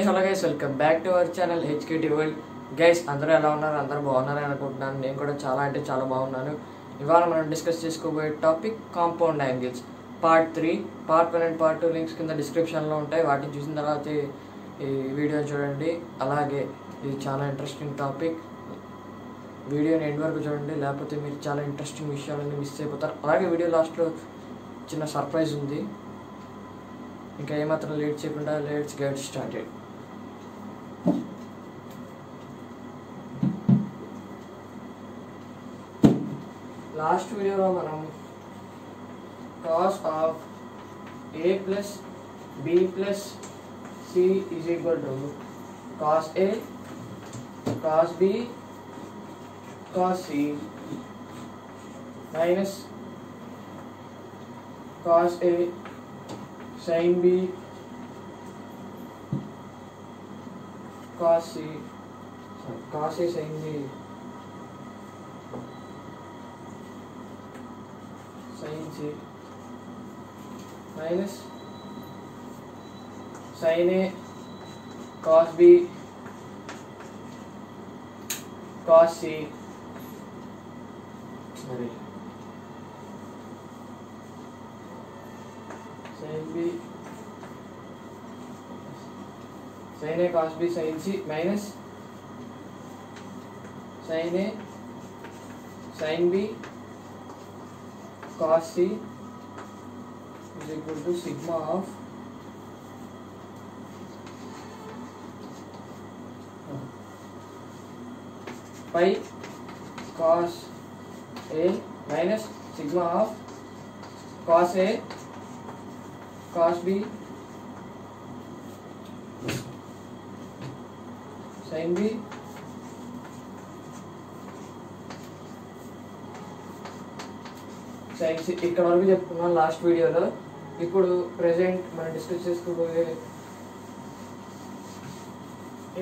Hello guys, welcome back to our channel HKT world. Guys అందరూ ఎలా ఉన్నారు? అందరూ బాగున్నారని అనుకుంటున్నాను. నేను కూడా చాలా బాగున్నాను. ఇవాళ మనం డిస్కస్ చేసుకోబోయే topic compound angles part 3. Part 1 and part 2 links కింద డిస్క్రిప్షన్లో ఉంటాయి. వాటిని చూసిన తర్వాత ఈ వీడియో చూడండి. అలాగే ఇది చాలా ఇంట్రెస్టింగ్ టాపిక్. వీడియోని ఎండ్ వరకు చూడండి, లేకపోతే మీరు చాలా ఇంట్రెస్టింగ్ విషయాలన్నీ మిస్ అయిపోతారు. అలాగే వీడియో లాస్ట్లో చిన్న సర్ప్రైజ్ ఉంది. ఇంకా ఏమాత్రం లేట్ చేయకుండా లెట్స్ గెట్ స్టార్టెడ్. లాస్ట్ వీడియోలో మనం cos of a plus b plus c is equal to cos a cos b cos c minus cos a sin b cos c cos a sin b sin c minus sin a cos b cos c sorry sin b sin a cos b sin c minus sin a sin b cos c is equal to sigma of pi cos a minus sigma of cos a cos b sin b science ఇక్కడ వరకు చెప్పుకున్నాం last వీడియోలో. ఇప్పుడు present మనం discuss చేసుకోబోయే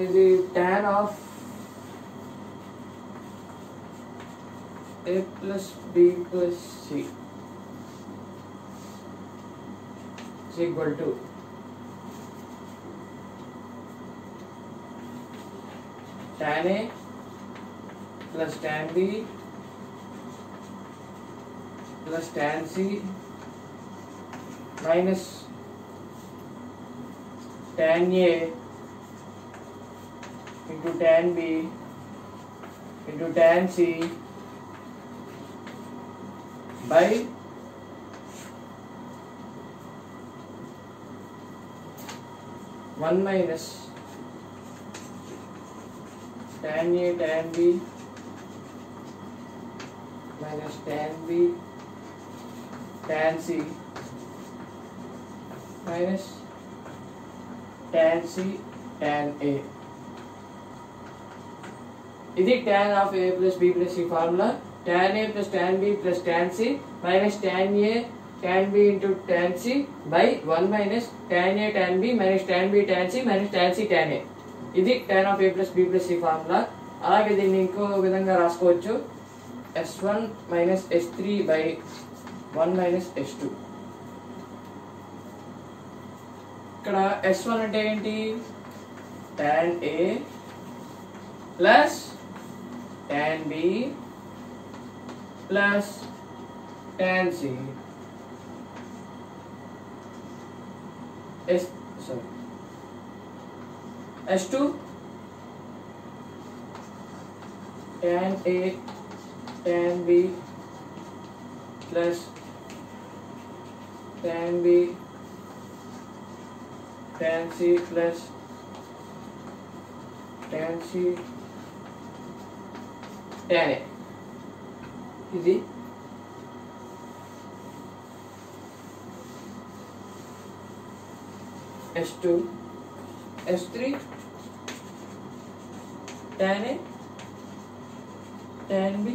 ఇది tan of a plus b plus c is equal to tan a plus tan b plus tan c minus tan a into tan b into tan c by one minus tan a tan b minus tan b tan c minus tan c tan a. ఇది tan of a plus b plus c formula. tan a plus tan b plus tan c minus tan a tan b into tan c by 1 minus tan a tan b minus tan b tan c minus tan c tan a. ఇది tan of a plus b plus c formula. అలాగే దీన్ని ఇంకో విధంగా రాసుకోవచ్చు. s1 minus s3 by 1 minus s2. ఇక్కడ s1 అంటే ఏంటి? tan a plus tan b plus tan c s2 tan a tan b plus tan b tan c plus tan c tan a. ఇది s2 s3 tan a tan b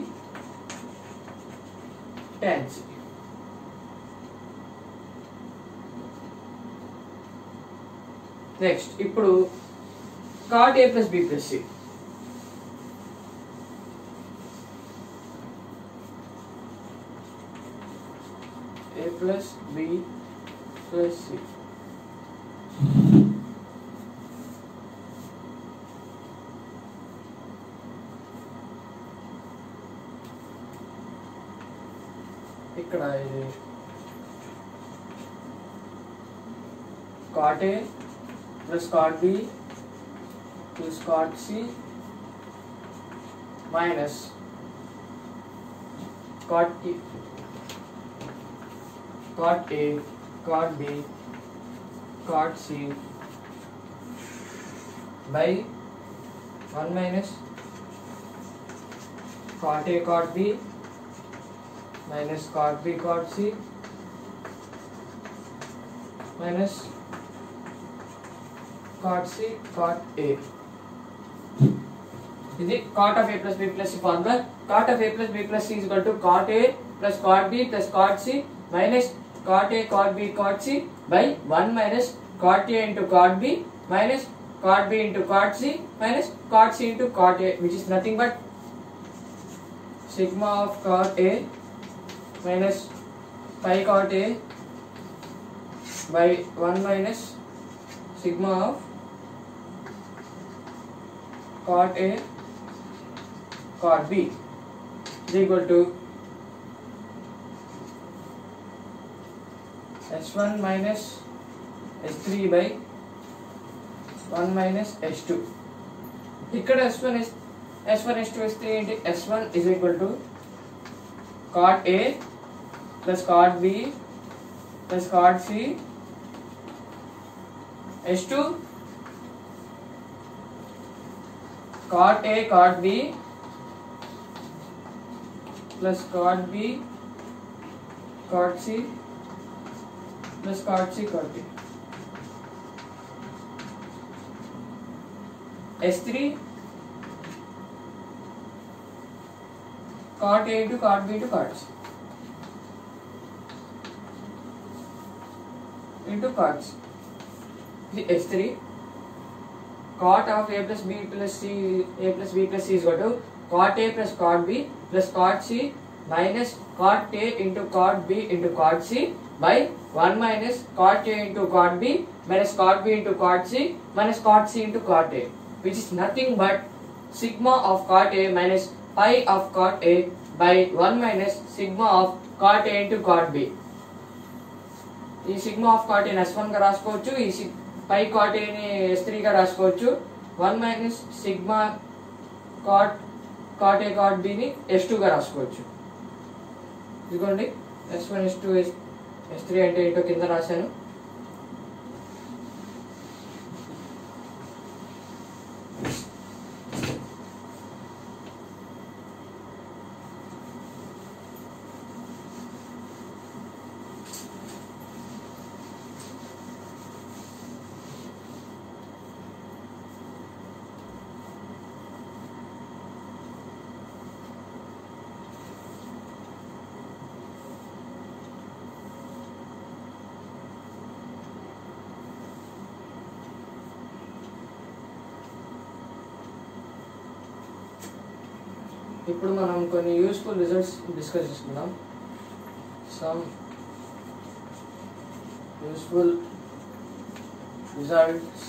tan c. Next ఇప్పుడు cot a plus b plus c. a plus b plus c ఇక్కడ ఇది cot A plus cot B plus cot C minus cot A, cot B, cot C by 1 minus cot A cot B minus cot B cot C minus cot C cot A. ఇది cot of A plus B plus C formula. Cot of A plus B plus C is equal to cot A plus cot B plus cot C minus cot A cot B cot C by 1 minus cot A into cot B minus cot B into cot C minus cot C into cot A, which is nothing but sigma of cot A minus pi cot A by 1 minus sigma of cot A cot B is equal to S1 minus S3 by 1 minus S2. ఇక్కడ S1 S2 S3 ఏంటి? S1 is equal to cot A plus cot B plus cot C. S2 cot A cot B plus cot B cot C plus cot C cot B. S3 cot A into cot B into cot C into cot C. The S3 cot of A plus B plus C, A plus B plus C is equal to cot A plus cot B plus cot C minus cot A into cot B into cot C by 1 minus cot A into cot B minus cot B into cot C minus cot C into cot A, which is nothing but sigma of cot A minus pi of cot A by 1 minus sigma of cot A into cot B. ఈ sigma of cot ఏని S1 గా రాసుకోవచ్చు, ఈ పై cot ఏని S3 గా రాసుకోవచ్చు. 1 minus sigma cot A cot B ని S2 గా రాసుకోవచ్చు. ఇదిగోండి S1 S2 S3 అంటే ఏంటో కింద రాశాను. ఇప్పుడు మనం కొన్ని యూస్ఫుల్ రిజల్ట్స్ డిస్కస్ చేసుకుందాం. Some useful results.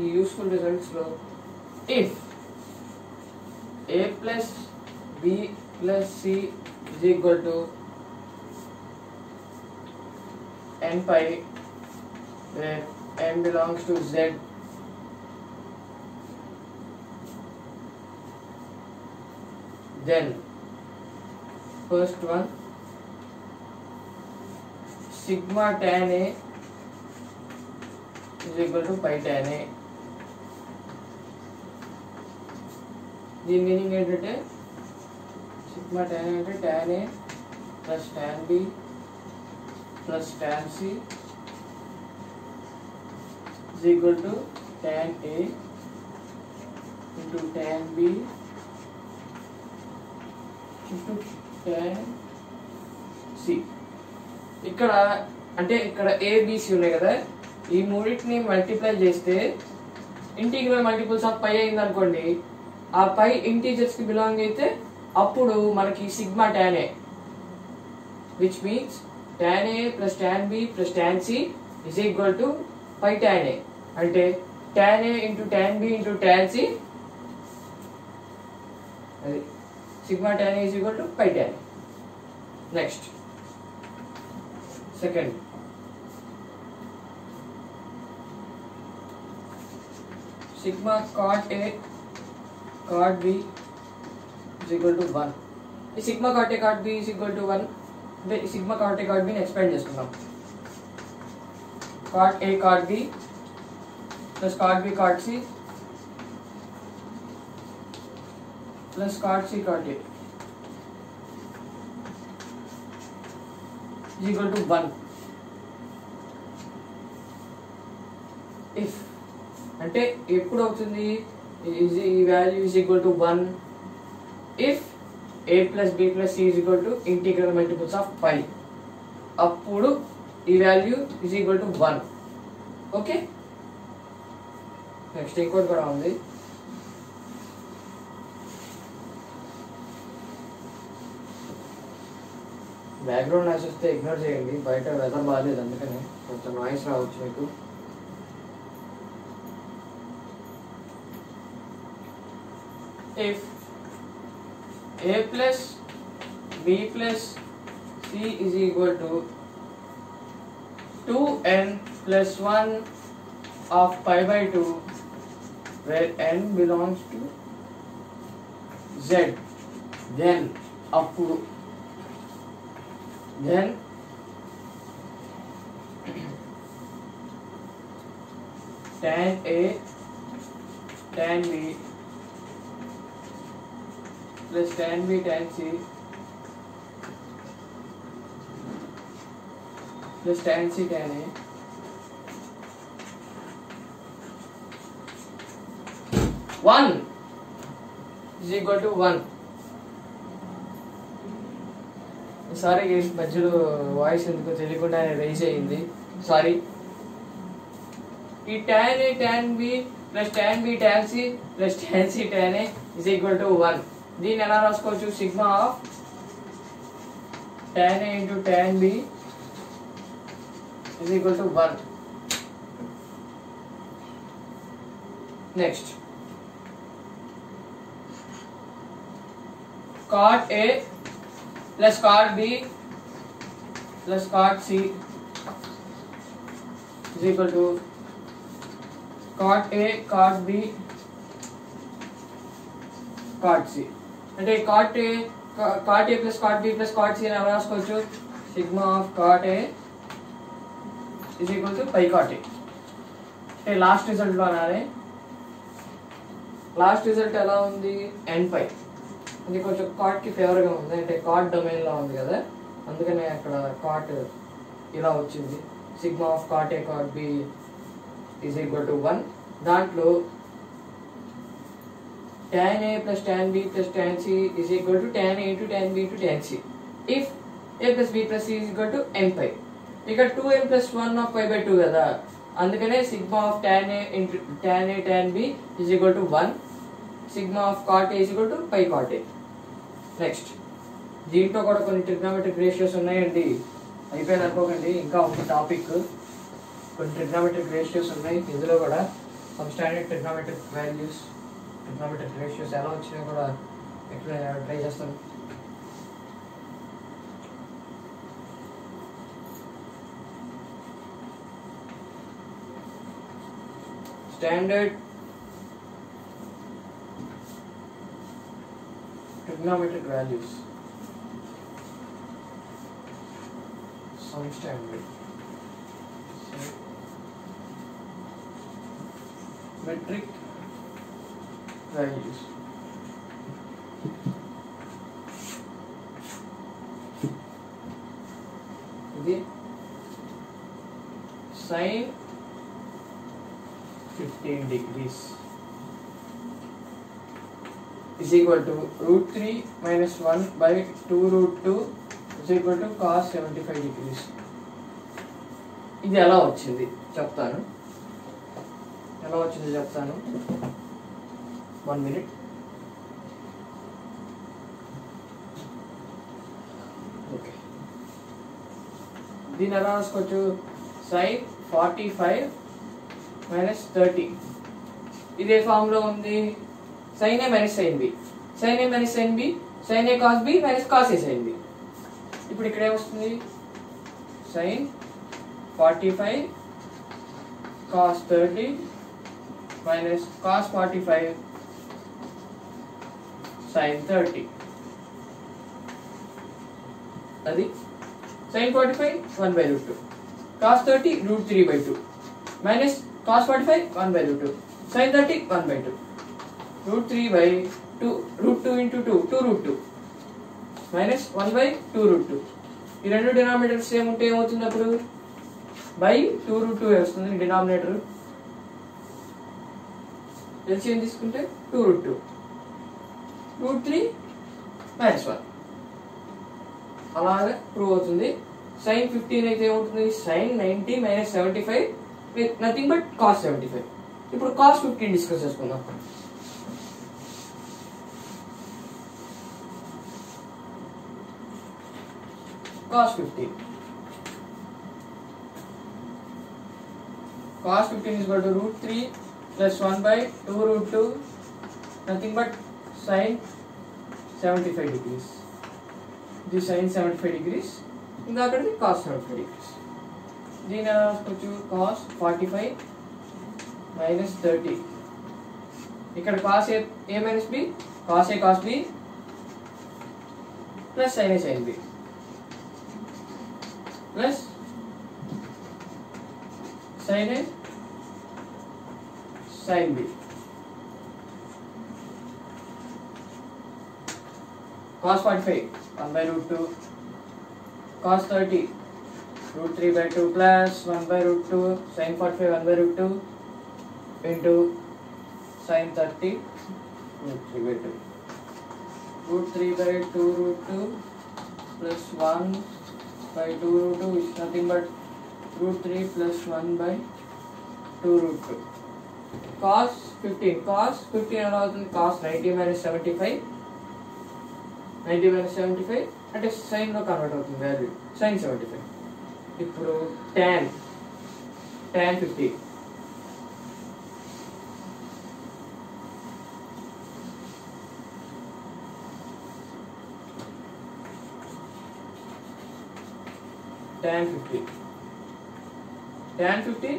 ఈ యూస్ఫుల్ రిజల్ట్స్ లో if A plus B plus C is equal to n pi where n belongs to Z, then first one sigma tan A is equal to pi tan A. దీని meaning ఏంటంటే sigma tan A అంటే tan A plus tan B plus tan C is equal to tan A into tan B into tan C. ఇక్కడ అంటే ఇక్కడ ABC ఉన్నాయి కదా, ఈ మూడింటిని మల్టిప్లై చేస్తే ఇంటిగ్రల్ మల్టిపుల్స్ ఆఫ్ పై అయింది అనుకోండి, ఆ పై ఇంటీజర్స్ కి బిలాంగ్ అయితే అప్పుడు మనకి sigma tan A, which means tan A plus tan B plus tan C is equal to pi tan A. అంటే tan A into tan B into tan C, అది sigma tan A is equal to pi tan A. Next, second, sigma cot A cot B is equal to 1. ఈ sigma cot A cot B is equal to 1 అంటే sigma cot A cot B ని expand చేసుకుందాం. cot A cot B plus cot B cot C plus cot C cot A is equal to 1. If అంటే ఎప్పుడు అవుతుంది ఈ value is equal to 1 if a plus b plus c is equal to integral multiples of pi, అప్పుడు ఈ value is equal to 1. Okay, next ఇంకోటి కూడా ఉంది. Background noise వస్తే ఇగ్నోర్ చేయండి, బయట వెదర్ బాగాలేదు అందుకని కొంచెం నాయిస్ రావచ్చు మీకు. If a plus b plus c is equal to 2n plus 1 of pi by 2 where n belongs to z, then appudu tan A tan B plus tan B tan C plus tan C tan A one is equal to 1. Sorry guys, మధ్యలో voice ఎందుకో తెలియకుండా rise అయ్యింది, sorry. ఈ tan A tan B plus tan B tan C plus tan C tan A is equal to 1. దీన్ని ఎలా రాసుకోవచ్చు? Sigma of tan A into tan B is equal to 1. Next, cot A plus cot B plus cot C is equal to cot A cot B cot C. అంటే cot A plus cot B plus cot C అని ఎలా రాసుకోవచ్చు? Sigma of cot A is equal to pi cot A. అంటే last result లో అనాలి. Last result ఎలా ఉంది? n పై. ఇది కొంచెం కాట్ కి ఫేవర్ గా ఉంది, అంటే కాట్ డొమైన్ లో ఉంది కదా, అందుకనే అక్కడ కాట్ ఇలా వచ్చింది. Sigma of cot A cot B is equal to 1. దాంట్లో tan A plus tan B plus tan C is equal to tan A into tan B into tan C. If A plus B plus C is equal to n pi. ఇక్కడ 2n plus 1 of pi by 2 కదా, అందుకనే sigma of tan A into tan A tan B is equal to 1. Sigma of cot A is equal to pi cot A. Next, దీంట్లో కూడా కొన్ని trigonometric ratios ఉన్నాయండి, అయిపోయింది అనుకోకండి, ఇంకా ఉంది టాపిక్. కొన్ని ట్రిగ్నోమెట్రిక్ రేషియోస్ ఉన్నాయి ఇందులో కూడా. Some standard trigonometric values, trigonometric ratios ఎలా వచ్చినాయో కూడా ఎక్స్ప్లెయిన్ ట్రై చేస్తాను. Standard trigonometric values, some standard metric values. ఇది sin 15 degrees is equal to √3 minus 1 by 2√2 is equal to cos 75 degrees. ఇది ఎలా వచ్చింది చెప్తాను, 1 minute. ఓకే, దీన్ని ఎలా రాసుకోవచ్చు? sin 45 minus 30 ఇదే ఫామ్ లో ఉంది. sin A minus sin B, sin A minus sin B sin a cos b minus cos a sin b. ఇప్పుడు ఇక్కడ ఏమొస్తుంది sin 45 cos 30 minus cos 45 sin 30. అది sin 45 1 by root 2 cos 30 root 3 by 2 minus cos 45 1 by root 2 sin 30 1 by 2 root 3 by 2 root 2 into 2 2 root 2 minus 1 by 2 root 2. ఈ రెండు denominators same ఉంటే ఏమవుతుంది అప్పుడు by 2 root 2 వస్తుంది డినామినేటర్. ఎల్సిఎం తీసుకుంటే 2 root 2 root 3 minus 1 అలాగే prove అవుతుంది. sin 15 అయితే ఏమవుతుంది sin 90 minus 75 with nothing but cos 75. ఇప్పుడు cos 15 డిస్కస్ చేసుకుందాం. cos 15 is equal to root 3 plus 1 by 2 root 2 nothing but sin 75 degrees. This sin 75 degrees ఇందాకది cos 75 degrees. దీని రాసుకోవచ్చు cos 45 minus 30. ఇక్కడ cos a minus b cos a cos b plus sin a sin b plus sin a sin b. cos 45 1 by root 2 cos 30 root 3 by 2 plus 1 by root 2 sin 45 1 by root 2 into sin 30 root 3 by 2 root 3 by 2 root 2 plus 1 by 2 root 2 is nothing but root 3 plus 1 by 2 root 2. cos 15 ఎలా అవుతుంది cos 90 minus 75 90 minus 75 అంటే sin లో convert అవుతుంది value sin 75. ఇప్పుడు tan 50 tan 50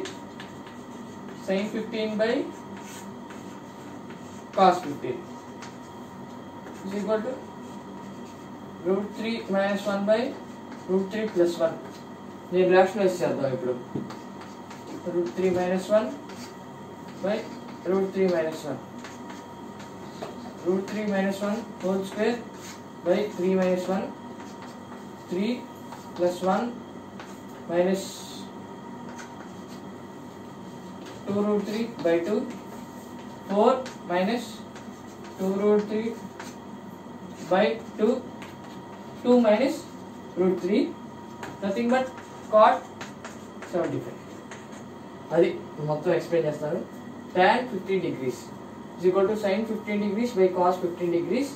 sin 15 by cos 15 is equal to root 3 minus 1 by root 3 plus 1. నేను rationalise చేద్దాం ఇప్పుడు. root 3 minus 1 by root 3 minus 1 root 3 minus 1 whole square by 3 minus 1 3 plus 1 minus 2 root 3 by 2 4 minus 2 root 3 by 2 2 minus root 3 nothing but cot 75. అది మొత్తం explain చేస్తాను. tan 15 degrees is equal to sin 15 degrees by cos 15 degrees.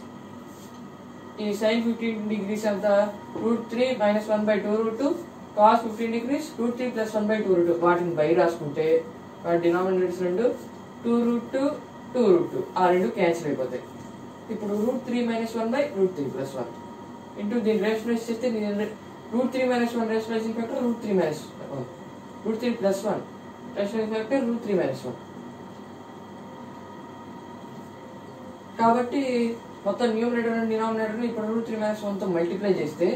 ఈ sin 15 degrees అంతా root 3 minus 1 by 2 root 2 cos 15 degrees root 3 plus 1 by 2 root 2 వాటిని by రాసుకుంటే వాటి denominators రెండు 2 root 2 2 root 2 ఆ రెండు క్యాన్సిల్ అయిపోతాయి. ఇప్పుడు root 3 minus 1 by root 3 plus 1 into దీన్ని రేషనలైజ్ చేస్తే root 3 minus 1 rationalising factor root 3 minus 1 root 3 plus 1 rationalising factor root 3 minus 1. కాబట్టి మొత్తం న్యూమరేటర్ అండ్ డినామినేటర్ ఇప్పుడు root 3 minus 1 తో మల్టిప్లై చేస్తే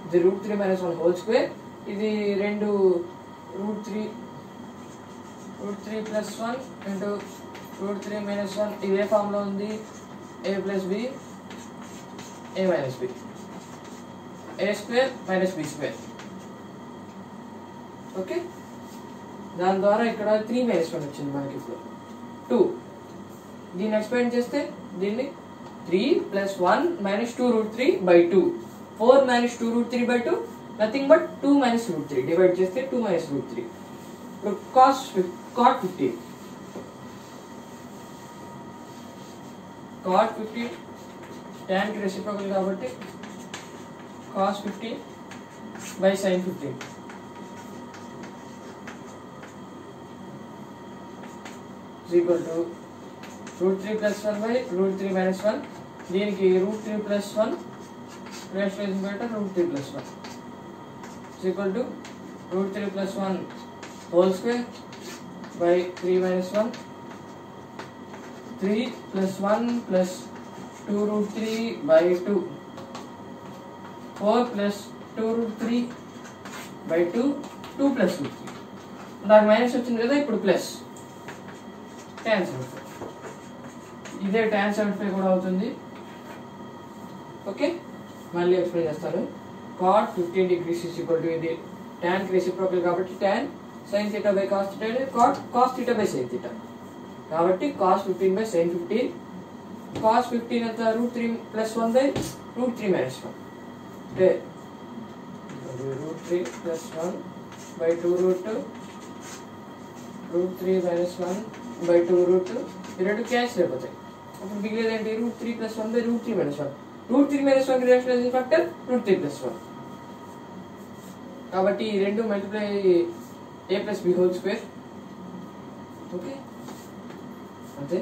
ఇది root 3 minus 1 హోల్ స్క్వేర్, ఇది రెండు root 3 plus 1 into root 3 minus 1 ఇది ఏ ఫామ్ లో ఉంది a plus b a minus b a square minus b square. Okay, దాని ద్వారా ఇక్కడ 3 minus 1 వచ్చింది మనకి. ఇప్పుడు 2 దీన్ని ఎక్స్పాండ్ చేస్తే దీన్ని 3 plus 1 minus 2 root 3 by 2 4 minus 2 root 3 by 2 nothing but 2 minus root 3 divide చేస్తే 2 minus root 3. ఇప్పుడు cot 15 tan కి రెసిప్రోకల్ కాబట్టి cos 15 by sin 15 is equal to root 3 plus 1 by root 3 minus 1 దీనికి √3 + 1 రేషనలైజేషన్ బయట √3 + 1 equal to √3 + 1 whole square by 3 - 1 3 + 1 + 2√3 by 2 4 + 2√3 by 2 2 + √3 నాకు minus వచ్చింది కదా ఇప్పుడు ప్లస్ tan 75 ఇదే tan 75 కూడా అవుతుంది ఓకే మళ్ళీ ఎక్స్ప్లెయిన్ చేస్తారు cot 15 degrees is equal to ఇది tan కి రెసిప్రోకల్ కాబట్టి tan sin θ by cos θ అనేది cos θ by sin θ కాబట్టి cos 15 by sin 15 cos 15 ఎంత √3 + 1 by √3 - 1 అంటే √3 + 1 by 2√2 √3 - 1 by 2√2 ఈ రెండు క్యాన్సిల్ అయిపోతాయి అప్పుడు మిగిలేది ఏంటి √3 + 1 by √3 - 1 √3 - 1 కి రేషనలైజేషన్ ఫ్యాక్టర్ √3 + 1 కాబట్టి ఈ రెండు multiply a + b whole square okay అంతే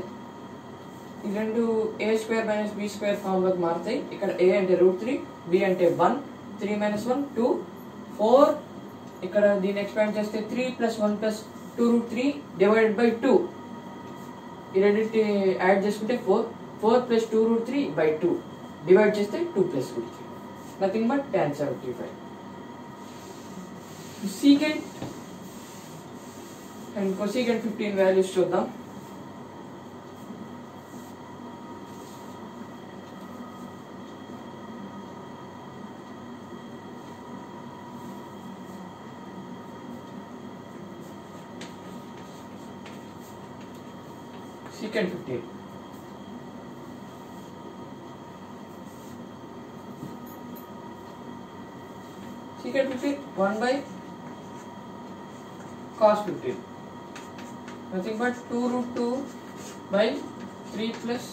ఈ రెండు a² - b² ఫామ్ లోకి మారుతాయి ఇక్కడ a అంటే √3 b అంటే 1 3 - 1 2 4 ఇక్కడ దీన్ని ఎక్స్పాండ్ చేస్తే 3 + 1 + 2√3 డివైడెడ్ బై 2 ఈ రెండింటి యాడ్ చేసుకుంటే 4 + 2√3 by 2 డివైడ్ చేస్తే 2 + √3 nothing but tan 75 secant and cosecant 15 values చూద్దాం secant 15 secant 15 1 by cos 15 nothing but 2√2 by 3 plus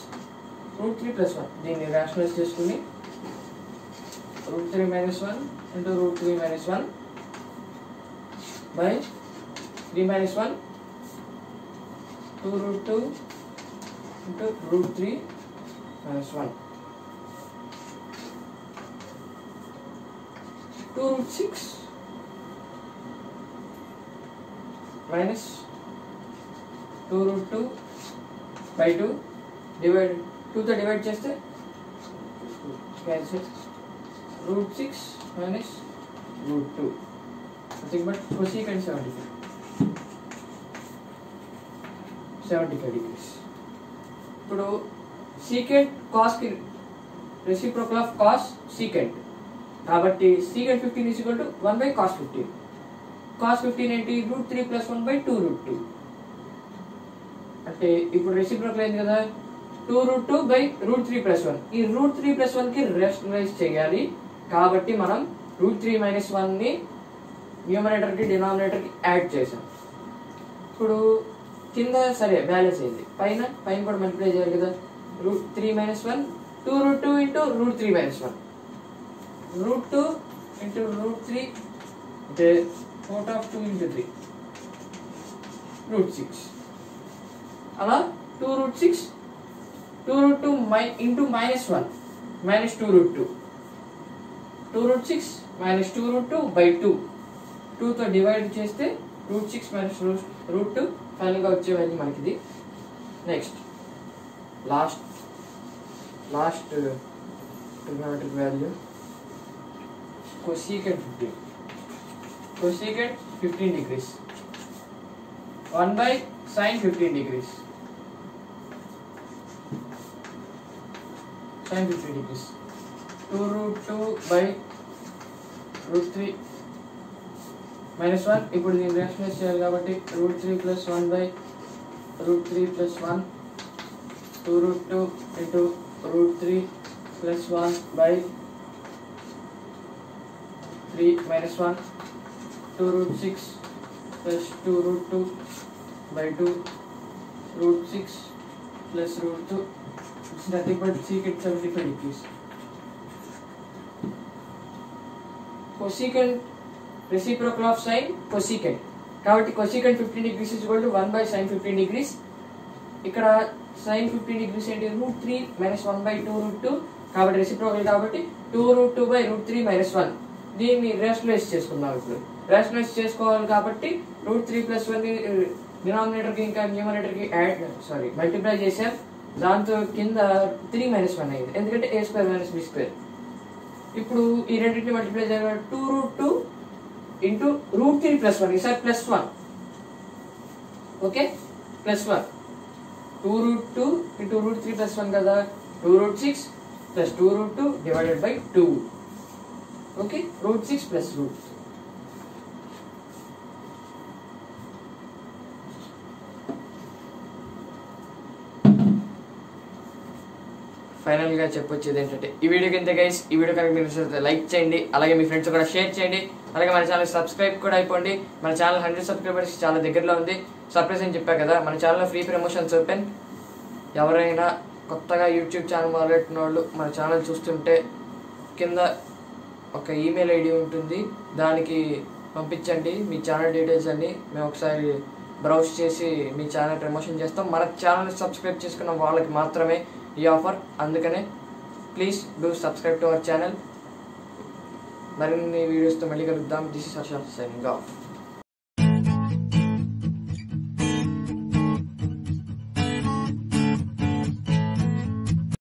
√3 + 1 దీన్ని రాషనలైజ్ చేసుకుని √3 - 1 into √3 - 1 by 3 - 1 2√2 into √3 - 1 2√6 minus 2√2 by 2 divide 2 తో డివైడ్ చేస్తే cancel √6 minus √2 nothing but cosecant 75 degrees ఇప్పుడు secant cos కి reciprocal of cos secant కాబట్టి secant 15 is equal to 1 by cos 15 cos 15 ఏంటి √3 + 1 by 2√2 అంటే ఇప్పుడు రెసిప్రోకల్ అయింది కదా 2√2 by √3 + 1 ఈ √3 + 1 కి రేషనలైజ్ చేయాలి కాబట్టి మనం √3 - 1 ని న్యూమరేటర్ కి డినామినేటర్ కి యాడ్ చేసాం ఇప్పుడు కింద సరే బ్యాలెన్స్ అయింది పైన కూడా మల్టిప్లై చేయాలి కదా √3 - 1 2√2 into √3 - 1 √2 into √3 అంటే root of 2 into 3 √6 అలా 2√6 2√2 into -1 minus 2√2 2√6 minus 2√2 by 2 2 తో డివైడ్ చేస్తే √6 minus √2 ఫైనల్ గా వచ్చే వాల్యూ మనకి ఇది next last trigonometric value cosecant 15 degrees 1 by sin 15 degrees sin 15 degrees 2√2 by √3 minus 1 ఇప్పుడు దీన్ని రేషనలైజ్ చేయాలి కాబట్టి √3 + 1 by √3 + 1 2√2 into √3 + 1 by 3 minus 1 2√6 plus 2√2 by 2 √6 plus √2 it's nothing but secant 75 degrees cosecant reciprocal of sin cosecant కాబట్టి cosecant 15 degrees is equal to 1 by sin 15 degrees ఇక్కడ sin 15 degrees ఏంటి √3 - 1/2 √2 కాబట్టి reciprocal కాబట్టి 2√2/√3 - 1 దీన్ని రేషనలైజ్ చేసుకుందాం. ఇప్పుడు రేషనలైజ్ చేసుకోవాలి కాబట్టి √3 + 1 డినామినేటర్ కి ఇంకా న్యూమరేటర్ కి మల్టిప్లై చేసాం. దాంతో కింద 3 - 1 అయింది ఎందుకంటే a² - b². ఇప్పుడు ఈ రెండింటిని మల్టిప్లై చేయగా 2√2 × √3 + 1 ఈసారి +1 ఓకే +1 2√2 × √3 + 1 కదా 2√6 + 2√2 / 2 ఓకే √6 + √2. ఫైనల్ గా చెప్పొచ్చేది ఏంటంటే ఈ వీడియోకి ఇంతే గైస్. ఈ వీడియో కనుక మీకు నచ్చితే లైక్ చేయండి, అలాగే మీ ఫ్రెండ్స్ కూడా షేర్ చేయండి, అలాగే మన ఛానల్ సబ్స్క్రైబ్ కూడా అయిపోండి. మన ఛానల్ 100 సబ్స్క్రైబర్స్ చాలా దగ్గరలో ఉంది. సర్ప్రైజ్ అని చెప్పా కదా, మన ఛానల్లో ఫ్రీ ప్రమోషన్స్ ఓపెన్. ఎవరైనా కొత్తగా యూట్యూబ్ ఛానల్ మొదలెట్టిన వాళ్ళు మన ఛానల్ చూస్తుంటే కింద ఒక ఈమెయిల్ ఐడి ఉంటుంది, దానికి పంపించండి మీ ఛానల్ డీటెయిల్స్ అన్ని. మేము ఒకసారి బ్రౌజ్ చేసి మీ ఛానల్ ప్రమోషన్ చేస్తాం. మన ఛానల్ సబ్స్క్రైబ్ చేసుకున్న వాళ్ళకి మాత్రమే ఈ ఆఫర్. అందుకనే please do subscribe to our channel. మరిన్ని వీడియోస్తో మళ్ళీ కలుద్దాం. This is Harsha signing off.